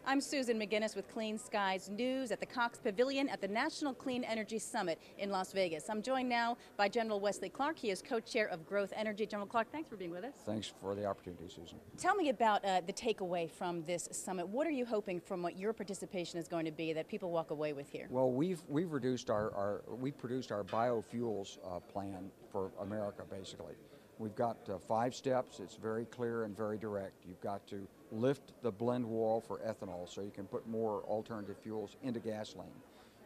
I'm Susan McGinnis with Clean Skies News at the Cox Pavilion at the National Clean Energy Summit in Las Vegas. I'm joined now by General Wesley Clark. He is co-chair of Growth Energy. General Clark, thanks for being with us. Thanks for the opportunity, Susan. Tell me about the takeaway from this summit. What are you hoping from what your participation is going to be that people walk away with here? Well, we produced our biofuels plan for America, basically. We've got 5 steps. It's very clear and very direct. You've got to lift the blend wall for ethanol so you can put more alternative fuels into gasoline.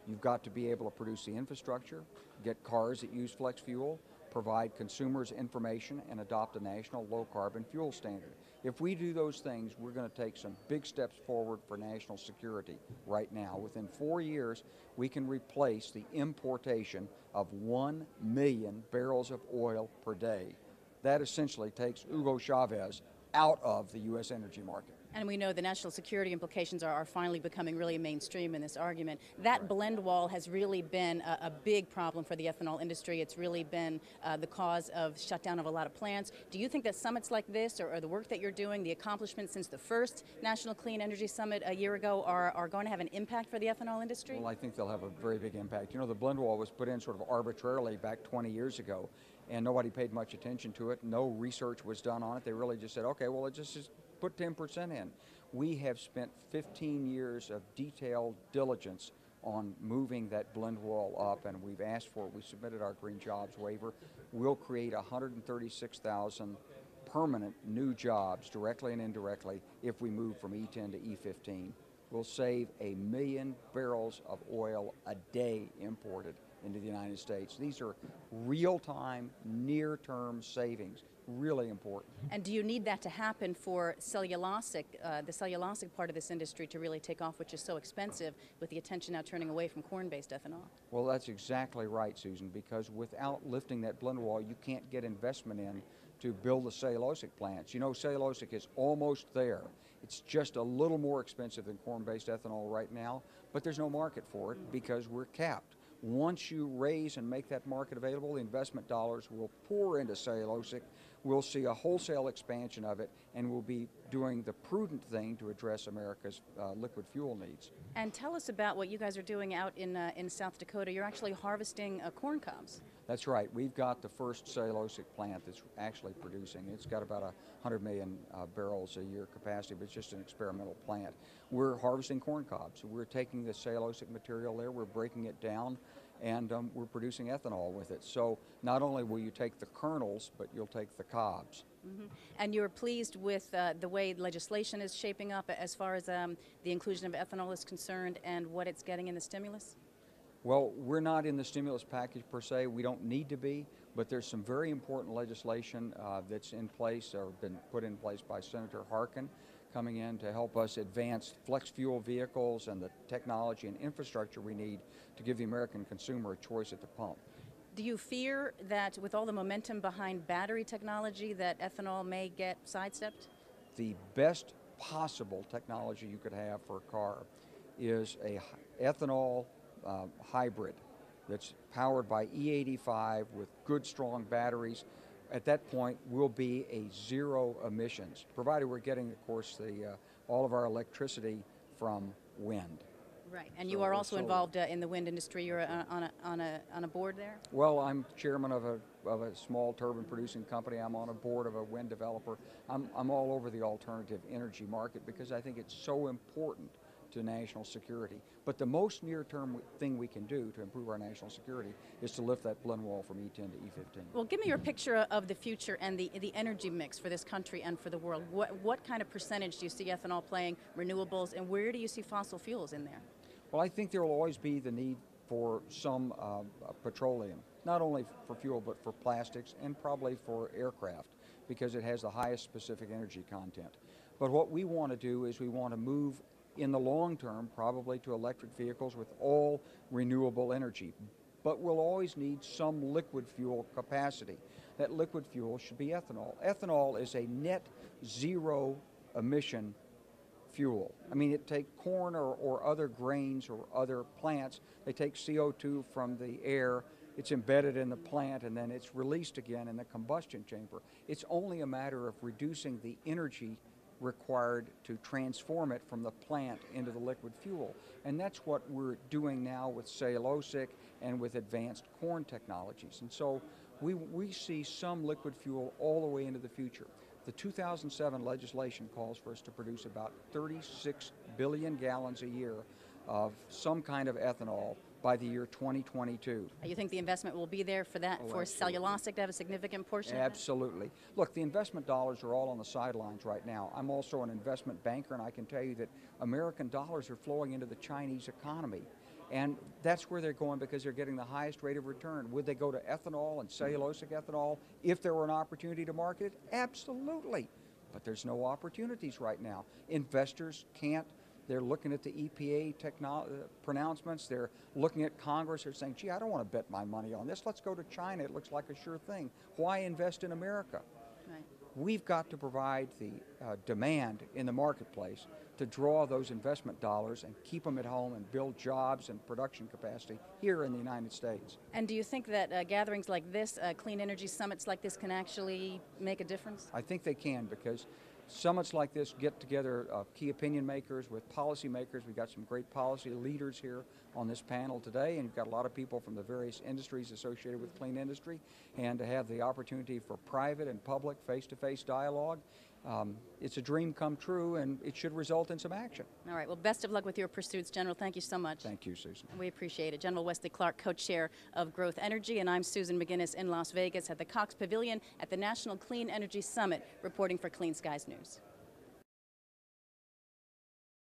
You've got to be able to produce the infrastructure, get cars that use flex fuel, provide consumers information, and adopt a national low-carbon fuel standard. If we do those things, we're going to take some big steps forward for national security right now. Within 4 years, we can replace the importation of 1 million barrels of oil per day. That essentially takes Hugo Chavez out of the U.S. energy market. And we know the national security implications are finally becoming really mainstream in this argument. That blend wall has really been a big problem for the ethanol industry. It's really been the cause of shutdown of a lot of plants. Do you think that summits like this or the work that you're doing, the accomplishments since the first National Clean Energy Summit a year ago are going to have an impact for the ethanol industry? Well, I think they'll have a very big impact. You know, the blend wall was put in sort of arbitrarily back 20 years ago, and nobody paid much attention to it. No research was done on it. They really just said, okay, well, it just put 10% in. We have spent 15 years of detailed diligence on moving that blend wall up, and we've asked for it. We submitted our green jobs waiver. We'll create 136,000 permanent new jobs, directly and indirectly, if we move from E10 to E15. We'll save 1 million barrels of oil a day imported into the United States. These are real-time, near-term savings, really important. And do you need that to happen for cellulosic, the cellulosic part of this industry to really take off, which is so expensive, with the attention now turning away from corn-based ethanol? Well, that's exactly right, Susan, because without lifting that blend wall, you can't get investment in to build the cellulosic plants. You know, cellulosic is almost there. It's just a little more expensive than corn-based ethanol right now, but there's no market for it because we're capped. Once you raise and make that market available, the investment dollars will pour into cellulosic. We'll see a wholesale expansion of it, and we'll be doing the prudent thing to address America's liquid fuel needs. And tell us about what you guys are doing out in South Dakota. You're actually harvesting corn cobs. That's right. We've got the first cellulosic plant that's actually producing. It's got about 100 million barrels a year capacity, but it's just an experimental plant. We're harvesting corn cobs. We're taking the cellulosic material there, we're breaking it down, and we're producing ethanol with it. So not only will you take the kernels, but you'll take the cobs. Mm-hmm. And you're pleased with the way legislation is shaping up as far as the inclusion of ethanol is concerned and what it's getting in the stimulus? Well, we're not in the stimulus package per se. We don't need to be, but there's some very important legislation that's in place or been put in place by Senator Harkin coming in to help us advance flex fuel vehicles and the technology and infrastructure we need to give the American consumer a choice at the pump. Do you fear that with all the momentum behind battery technology that ethanol may get sidestepped? The best possible technology you could have for a car is a ethanol hybrid that's powered by E85 with good, strong batteries. At that point, we'll be a zero emissions, provided we're getting, of course, all of our electricity from wind. Right, and you are also involved in the wind industry. You're on a board there? Well, I'm chairman of a small turbine producing company. I'm on a board of a wind developer. I'm all over the alternative energy market because I think it's so important to national security. But the most near-term thing we can do to improve our national security is to lift that blend wall from E10 to E15. Well, give me your picture of the future and the energy mix for this country and for the world. What kind of percentage do you see ethanol playing, renewables, and where do you see fossil fuels in there? Well, I think there will always be the need for some petroleum, not only for fuel, but for plastics and probably for aircraft, because it has the highest specific energy content. But what we want to do is we want to move in the long term, probably to electric vehicles with all renewable energy. But we'll always need some liquid fuel capacity. That liquid fuel should be ethanol. Ethanol is a net zero emission fuel. I mean, it take corn or other grains or other plants, they take CO2 from the air, it's embedded in the plant, and then it's released again in the combustion chamber. It's only a matter of reducing the energy required to transform it from the plant into the liquid fuel. And that's what we're doing now with cellulosic and with advanced corn technologies. And so we see some liquid fuel all the way into the future. The 2007 legislation calls for us to produce about 36 billion gallons a year of some kind of ethanol by the year 2022. You think the investment will be there for that, for cellulosic to have a significant portion Absolutely. of that? Look, the investment dollars are all on the sidelines right now. I'm also an investment banker, and I can tell you that American dollars are flowing into the Chinese economy. And that's where they're going because they're getting the highest rate of return. Would they go to ethanol and cellulosic ethanol if there were an opportunity to market it? Absolutely. But there's no opportunities right now. Investors can't. They're looking at the EPA pronouncements. They're looking at Congress. They're saying, gee, I don't want to bet my money on this. Let's go to China. It looks like a sure thing. Why invest in America? Right. We've got to provide the demand in the marketplace to draw those investment dollars and keep them at home and build jobs and production capacity here in the United States. And do you think that gatherings like this, clean energy summits like this, can actually make a difference? I think they can, because summits like this get together key opinion makers with policy makers. We've got some great policy leaders here on this panel today, and you've got a lot of people from the various industries associated with clean industry, and to have the opportunity for private and public face-to-face dialogue. It's a dream come true, and it should result in some action. All right. Well, best of luck with your pursuits, General. Thank you so much. Thank you, Susan. We appreciate it. General Wesley Clark, co-chair of Growth Energy, and I'm Susan McGinnis in Las Vegas at the Cox Pavilion at the National Clean Energy Summit, reporting for Clean Skies News.